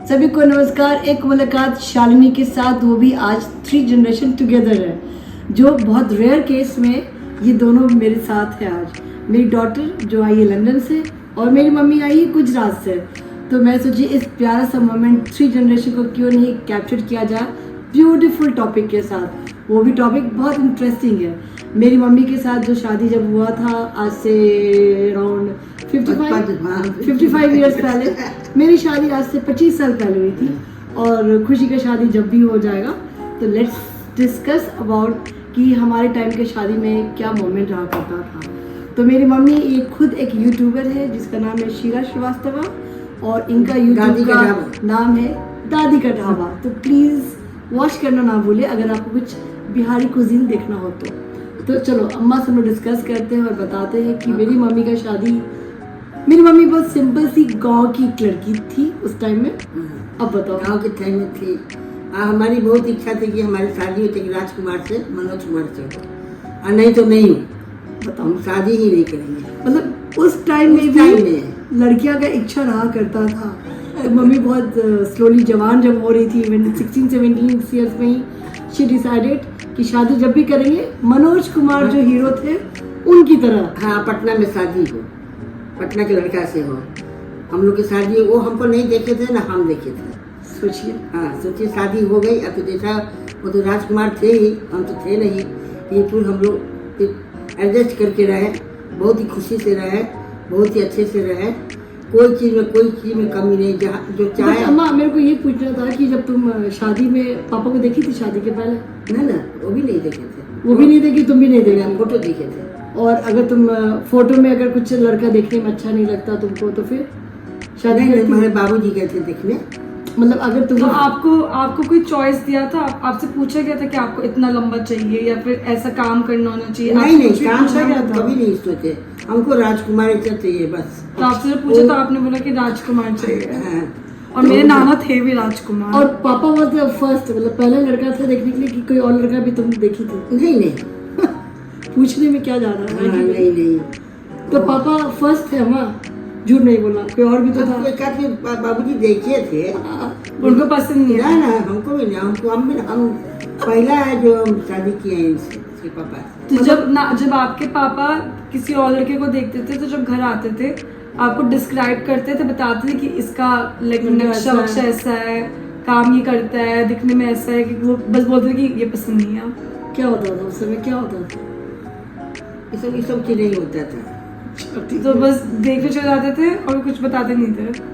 सभी को नमस्कार। एक मुलाकात शालिनी के साथ, वो भी आज 3 जनरेशन टुगेदर है, जो बहुत रेयर केस में ये दोनों मेरे साथ है। आज मेरी डॉटर जो आई है लंदन से और मेरी मम्मी आई है गुजरात से। तो मैं सोची इस प्यारा सा मोमेंट 3 जनरेशन को क्यों नहीं कैप्चर किया जाए ब्यूटीफुल टॉपिक के साथ। वो भी टॉपिक बहुत इंटरेस्टिंग है। मेरी मम्मी के साथ जो शादी जब हुआ था आज से अराउंड 55 ईयर्स पहले, मेरी शादी आज से 25 साल पहले हुई थी। और खुशी का शादी जब भी हो जाएगा तो लेट्स डिस्कस अबाउट कि हमारे टाइम के शादी में क्या मोमेंट रहा करता था। तो मेरी मम्मी ये खुद एक यूट्यूबर है जिसका नाम है शीला श्रीवास्तवा और इनका यूट्यूब का नाम है दादी का ढाबा। तो प्लीज़ वॉच करना ना भूले अगर आपको कुछ बिहारी कुजीन देखना हो तो चलो अम्मा से हम डिस्कस करते हैं और बताते हैं कि मेरी मम्मी का शादी, मेरी मम्मी बहुत सिंपल सी गांव की एक लड़की थी उस टाइम में। अब बताओ। गांव के टाइम में थी। हमारी बहुत इच्छा थी कि हमारी शादी होती राजकुमार से, मनोज कुमार से, और नहीं तो नहीं बताओ, हम शादी ही नहीं करेंगे। मतलब उस टाइम में भी लड़कियां का इच्छा रहा करता था। तो मम्मी बहुत स्लोली जवान जब हो रही थी, 16-17 ईयर्स में ही शी डिसाइडेड कि शादी जब भी करेंगे मनोज कुमार जो हीरो थे उनकी तरह। हाँ, पटना में शादी हो, पटना के लड़का से हो। हम लोग की शादी वो हमको नहीं देखे थे ना हम देखे थे। सोचिए। हाँ, सोचिए शादी हो गई। अब तो देखा वो तो राजकुमार थे ही, हम तो थे नहीं। लेकिन फिर हम लोग एडजस्ट करके रहे, बहुत ही खुशी से रहे, बहुत ही अच्छे से रहे। कोई चीज़ में कमी नहीं, जहाँ जो चाहे। अम्मा मेरे को ये पूछना था कि जब तुम शादी में पापा को देखी थी शादी के पहले? ना वो भी नहीं देखे थे। वो भी नहीं देखी, तुम भी नहीं देखी? फोटो देखे थे। और अगर तुम फोटो में अगर कुछ लड़का देखने में अच्छा नहीं लगता तुमको तो फिर शादी में हमारे बाबूजी गए थे देखने। मतलब अगर तुम तो आपको कोई चॉइस दिया था? आपसे पूछा गया था कि आपको इतना लंबा चाहिए या फिर ऐसा काम करना होना चाहिए? नहीं, काम हम कभी नहीं सोचे। हमको राजकुमार अच्छा चाहिए बस। तो आपसे जब पूछा तो आपने बोला कि राजकुमार चाहिए। हाँ। और मेरे नाना थे भी राजकुमार। और पापा वाज द फर्स्ट, मतलब पहला लड़का था देखने के लिए कि कोई और लड़का भी तुम देखी थी? नहीं पूछने में क्या जा रहा है? नहीं। तो पापा फर्स्ट है माँ, झूठ नहीं बोलना। कोई और भी तो था? बाबूजी देखे थे, उनको पसंद नहीं है। ना हमको भी नहीं। हम पहला है जो हम शादी किए हैं इसके पापा। तो जब आपके पापा किसी और लड़के को देखते थे तो जब घर आते थे आपको डिस्क्राइब करते थे, बताते थे कि इसका नक्शा वक्शा ऐसा है, काम ये करता है, दिखने में ऐसा है, कि वो बस बोलते थे कि ये पसंद नहीं है? क्या होता था उस समय? क्या होता था? ये सब चीज नहीं होता था। तो बस देखने चले जाते थे और कुछ बताते नहीं थे?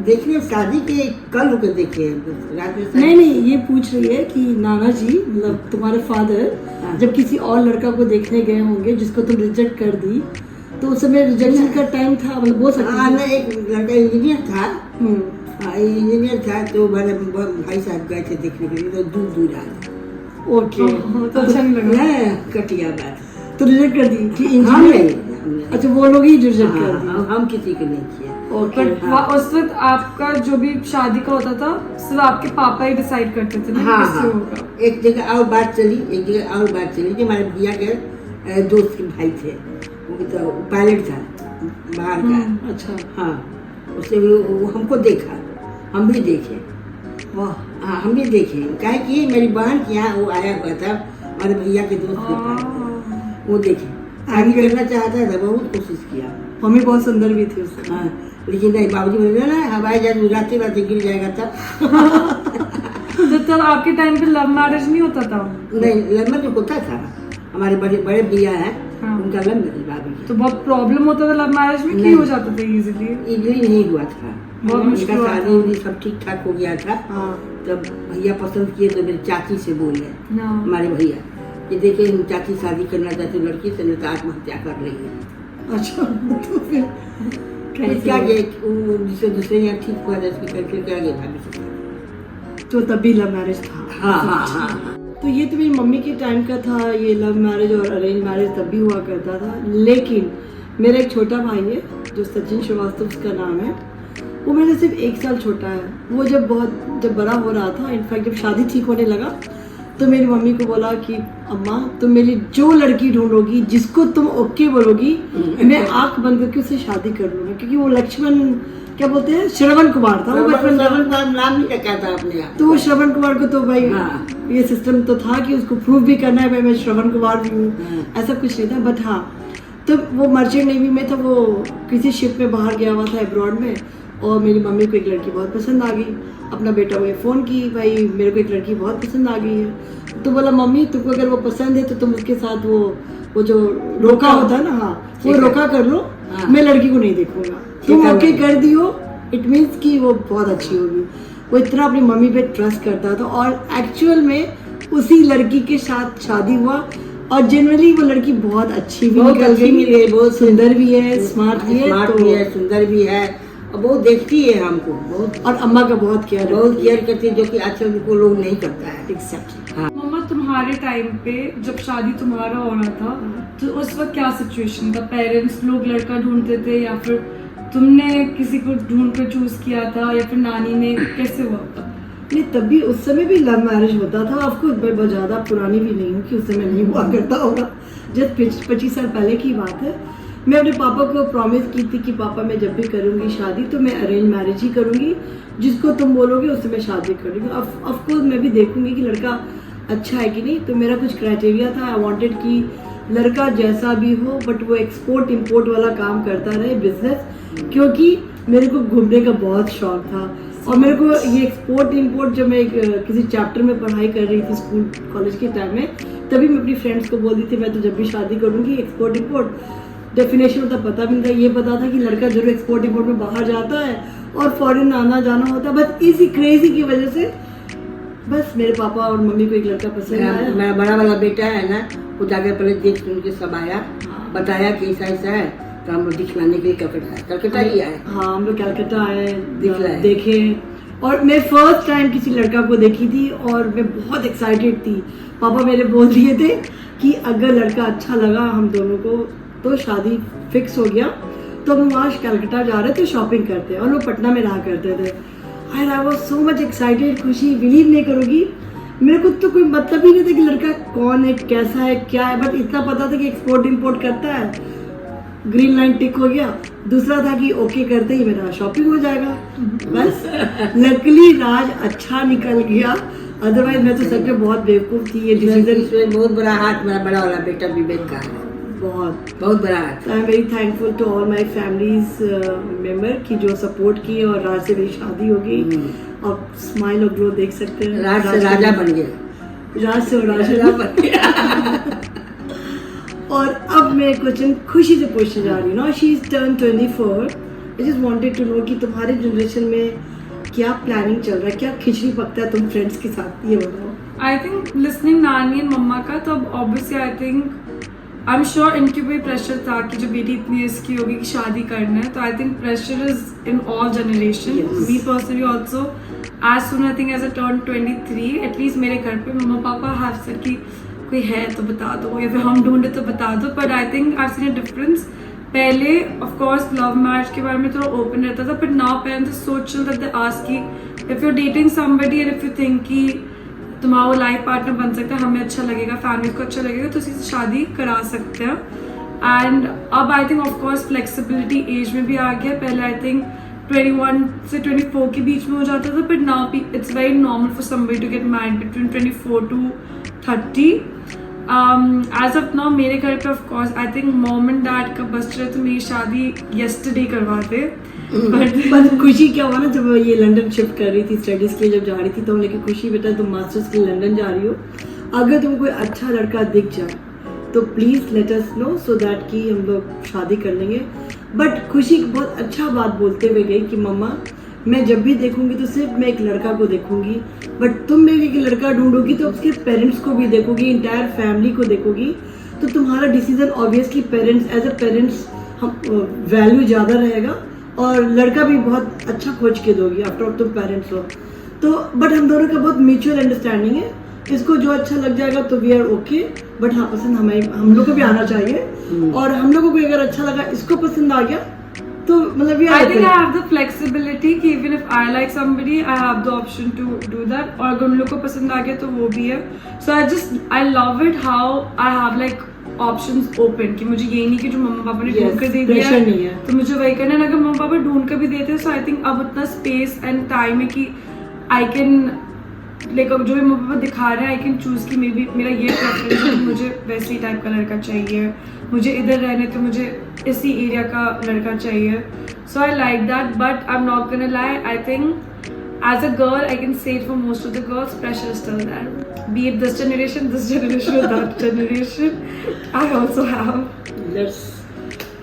देखने शादी के कल होकर देखे रात में। नहीं, ये पूछ रही है कि नाना जी, मतलब तुम्हारे फादर जब किसी और लड़का को देखने गए होंगे जिसको तुम रिजेक्ट कर दी, तो उस समय रिजेक्शन का टाइम था, मतलब वो ना एक लड़का इंजीनियर था। इंजीनियर था तो मैंने भाई साहब गए थे देखने के लिए, तो दूर आए। ओके, तो अच्छा नहीं लगा। कटिया बात तो रिजेक्ट कर दी कि इंजीनियर? अच्छा, वो लोग ही रिजेक्ट कर दी। हम किसी को नहीं किया। उस वक्त आपका जो भी शादी का होता था सिर्फ आपके पापा ही डिसाइड करते थे ना किससे होगा? एक जगह और बात चली जो हमारे भैया के दोस्त के भाई थे, वो तो पायलट था बाहर का। अच्छा। हाँ, उससे वो हमको देखा, हम भी देखे। वाह। हाँ, हम भी देखे। क्या कि मेरी बहन के यहाँ वो आया हुआ था, हमारे भैया के दोस्त के पास, वो देखे। आगे करना चाहता था, बहुत कोशिश किया। मम्मी बहुत सुंदर भी थी उससे। हाँ, लेकिन नहीं, बाबूजी बोले ना हवाई जहाज उड़ाते गिर जाएगा तब। तो तब आपके टाइम पे लव मैरिज नहीं होता था? नहीं, लव मैरिज होता था। हमारे बड़े भैया हैं, उनका लव मैरिज बाबू। तो बहुत प्रॉब्लम होता था लव मैरिज में कि हो जाता था इजीली नहीं हुआ था। बहुत मुश्किल हुआ था। शादी सब ठीक ठाक हो गया था। तब भैया पसंद किए तो मेरी चाची से बोले, हमारे भैया कि देखिए चाची शादी करना चाहती लड़की से, नहीं तो आत्महत्या कर रही है। अच्छा, तो फिर क्या जिसे दूसरे यहाँ ठीक हुआ था उसकी करके क्या गया भाभी। तो तभी लव मैरिज था? हाँ। तो ये तो मेरी मम्मी के टाइम का था, ये लव मैरिज और अरेंज मैरिज तब भी हुआ करता था। लेकिन मेरा एक छोटा भाई है जो सचिन श्रीवास्तव उसका नाम है, वो मेरे सिर्फ 1 साल छोटा है। वो जब बड़ा हो रहा था, इनफैक्ट जब शादी ठीक होने लगा तो मेरी मम्मी को बोला कि अम्मा तुम मेरी जो लड़की ढूंढोगी जिसको तुम ओके बोलोगी मैं आंख बंद करके उससे शादी कर लूंगा, क्योंकि वो लक्ष्मण क्या बोलते हैं श्रवण कुमार था, वो बचपन श्रवण कुमार नाम नहीं रखा था अपने आप। तो वो श्रवण कुमार को तो भाई हाँ। ये सिस्टम तो था कि उसको प्रूव भी करना है भाई मैं श्रवण कुमार भी हूँ, हाँ। ऐसा कुछ नहीं था। बट हाँ, तो वो मर्चेंट नेवी में था, वो किसी शिप में बाहर गया हुआ था अब्रॉड में, और मेरी मम्मी को एक लड़की बहुत पसंद आ गई। अपना बेटा को फ़ोन की, भाई मेरे को एक लड़की बहुत पसंद आ गई है। तो बोला मम्मी तुमको अगर वो पसंद है तो तुम उसके साथ वो जो रोका होता है ना, हाँ वो रोका कर लो, हाँ। मैं लड़की को नहीं देखूंगा, तुम ओके कर दियो, इट मीन्स कि वो बहुत अच्छी होगी। वो इतना अपनी मम्मी पे ट्रस्ट करता था, और एक्चुअल में उसी लड़की के साथ शादी हुआ, और जनरली वो लड़की बहुत अच्छी भी बहुत निकल अच्छी गई, मिली है, बहुत सुंदर भी है, स्मार्ट भी है, स्मार्ट भी है, सुंदर भी है, और बहुत देखती है हमको, बहुत और अम्मा का बहुत केयर बहुत केयर करती है, जो कि आजकल उनको लोग नहीं करता है। एग्जैक्टली। मम्मा तुम्हारे टाइम पे जब शादी तुम्हारा हो रहा था तो उस वक्त क्या सिचुएशन था? पेरेंट्स लोग लड़का ढूंढते थे या फिर तुमने किसी को ढूंढ कर चूज किया था या फिर नानी ने, कैसे हुआ था? नहीं तभी उस समय भी लव मैरिज होता था, ऑफकोर्स मैं बहुत ज़्यादा पुरानी भी नहीं हूँ कि उस समय नहीं हुआ करता होगा, जस्ट 25 साल पहले की बात है। मैं अपने पापा को प्रॉमिस की थी कि पापा मैं जब भी करूँगी शादी तो मैं अरेंज मैरिज ही करूँगी, जिसको तुम बोलोगे उससे मैं शादी करूँगी। ऑफकोर्स मैं भी देखूँगी कि लड़का अच्छा है कि नहीं, तो मेरा कुछ क्राइटेरिया था, आई वांटेड कि लड़का जैसा भी हो बट वो एक्सपोर्ट इंपोर्ट वाला काम करता रहे, बिजनेस, क्योंकि मेरे को घूमने का बहुत शौक था। और मेरे को ये एक्सपोर्ट इंपोर्ट जब मैं किसी चैप्टर में पढ़ाई कर रही थी स्कूल कॉलेज के टाइम में, तभी मैं अपनी फ्रेंड्स को बोलती थी मैं तो जब भी शादी करूँगी एक्सपोर्ट इंपोर्ट डेफिनेशन होता पता भी नहीं था, ये पता था कि लड़का जरूर एक्सपोर्ट इंपोर्ट में बाहर जाता है और फॉरेन आना जाना होता है। बस इसी क्रेजी की वजह से बस मेरे पापा और मम्मी को एक लड़का पसंद आया। मेरा बड़ा वाला बेटा है ना, वो जाकर पहले देख सुन के सब आया, बताया कि ऐसा ऐसा है, तो हम लोग दिखलाने के लिए कलकत्ता ही आए। हाँ हम लोग कलकत्ता आए, दिखलाए। देखे, और मैं फर्स्ट टाइम किसी लड़का को देखी थी और मैं बहुत एक्साइटेड थी। पापा मेरे बोल दिए थे कि अगर लड़का अच्छा लगा हम दोनों को तो शादी फिक्स हो गया। तो हम वहाँ कलकत्ता जा रहे थे शॉपिंग करते, और लोग पटना में रहा करते थे। I was so much excited, खुशी बिलीव नहीं करोगी, मेरे को तो कोई मतलब ही नहीं था कि लड़का कौन है, कैसा है, क्या है, बट इतना पता था कि एक्सपोर्ट इंपोर्ट करता है, ग्रीन लाइन टिक हो गया। दूसरा था कि ओके करते ही मेरा शॉपिंग हो जाएगा बस। लकली राज अच्छा निकल गया, अदरवाइज मैं तो सच में बहुत बेवकूफ थी। ये डिसीजन इसमें बहुत बड़ा हाथ मेरा बड़ा वाला बेटा विवेक का है, बहुत बड़ा हाथ। I am very thankful to all my families member की जो सपोर्ट की, और राज से मेरी शादी हो गई। और स्माइल और ग्रो देख सकते हैं, राज से राजा बन गया, राज से राजा बन गया। और अब मैं क्वेश्चन खुशी से पूछने जा रही हूँ ना, she is turn 24। I just wanted to know कि तुम्हारे जनरेशन में क्या प्लानिंग चल रहा है, क्या खिचड़ी पकता है तुम फ्रेंड्स के साथ, ये बताओ। आई थिंक लिसनिंग नानी एंड मम्मा का, तो अब obviously I think I am sure इनके भी प्रेशर था कि जब बेटी इतनी एज की होगी कि शादी करना है, तो I think pressure is in all generation. Me personally also as soon I think as a turn 23 at least मेरे घर पे मम्मा पापा हैव सेड कि कोई है तो बता दो, या फिर हम ढूंढे तो बता दो। But I think I seen a difference. पहले ऑफ कोर्स लव मैरिज के बारे में थोड़ा ओपन रहता था, but now parents are so chill that they ask कि if you are dating somebody and if you think कि तुम्हारा वो लाइफ पार्टनर बन सकता है, हमें अच्छा लगेगा, फैमिली को अच्छा लगेगा, तो उसी से शादी करा सकते हैं। एंड अब I think of course flexibility age में भी आ गया। पहले आई थिंक 21 से 24 के बीच में हो जाता था, but now it's very normal for somebody to get married between 24 to 30। As of now मेरे घर पे of course I think mom and dad का बस चले तो मेरी शादी येस्टरडे करवाते। पर खुशी क्या हुआ ना, जब ये लंदन शिफ्ट कर रही थी स्टडीज के लिए, जब जा रही थी तो हम लेके खुशी बेटा तुम मास्टर्स के लिए लंदन जा रही हो, अगर तुम कोई अच्छा लड़का दिख जाए तो please let us know so that कि हम लोग शादी कर लेंगे। बट खुशी बहुत अच्छा बात बोलते हुए गई कि मम्मा मैं जब भी देखूंगी तो सिर्फ मैं एक लड़का को देखूंगी, बट तुम मेरे एक लड़का ढूंढोगी तो उसके पेरेंट्स को भी देखोगी, इंटायर फैमिली को देखोगी, तो तुम्हारा decision obviously parents as a parents हम वैल्यू ज़्यादा रहेगा, और लड़का भी बहुत अच्छा खोज के दोगी, आफ्टर ऑल तुम पेरेंट्स हो तो। बट हम दोनों का बहुत म्यूचुअल अंडरस्टैंडिंग है, इसको जो अच्छा लग जाएगा तो वी आर ओके, बट हाँ पसंद हम लोग को भी आना चाहिए, और हम लोगों को अगर अच्छा लगा, इसको पसंद आ गया तो मतलब ये I think I have the flexibility कि even if I like somebody, I have the option to do that. और अगर उन लोग को पसंद आ गया तो वो भी है. So I love it how I have like options open कि मुझे ये नहीं कि जो मम्मा पापा ने ढूंढ कर दे दिया pressure नहीं है. तो मुझे वही करना है. अगर मम्मा पापा ढूंढ कर भी देते हैं, so I think अब उतना space and time है कि I can like अब जो भी मम्मा पापा दिखा रहे हैं I can choose कि मेरा ये preference है, मुझे वैसी टाइप का लड़का चाहिए, मुझे इधर रहने तो मुझे इसी एरिया का लड़का चाहिए. So I like that, but I'm not gonna lie, I think as a girl I can say it for most of the girls, pressure is still there. Be it this generation or that generation, I also have. Let's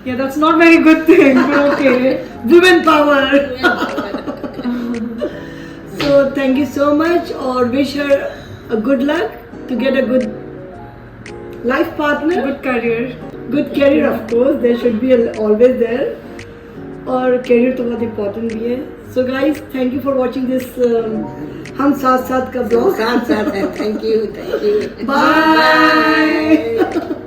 Yeah, that's not very good thing, but okay. women power. So thank you so much और wish her a good luck to get a good life partner. Good career. Good career of course, there should be always there. और career तो बहुत important भी है. So guys, thank you for watching this हम साथ साथ का vlog. साथ साथ है. Thank you. Bye.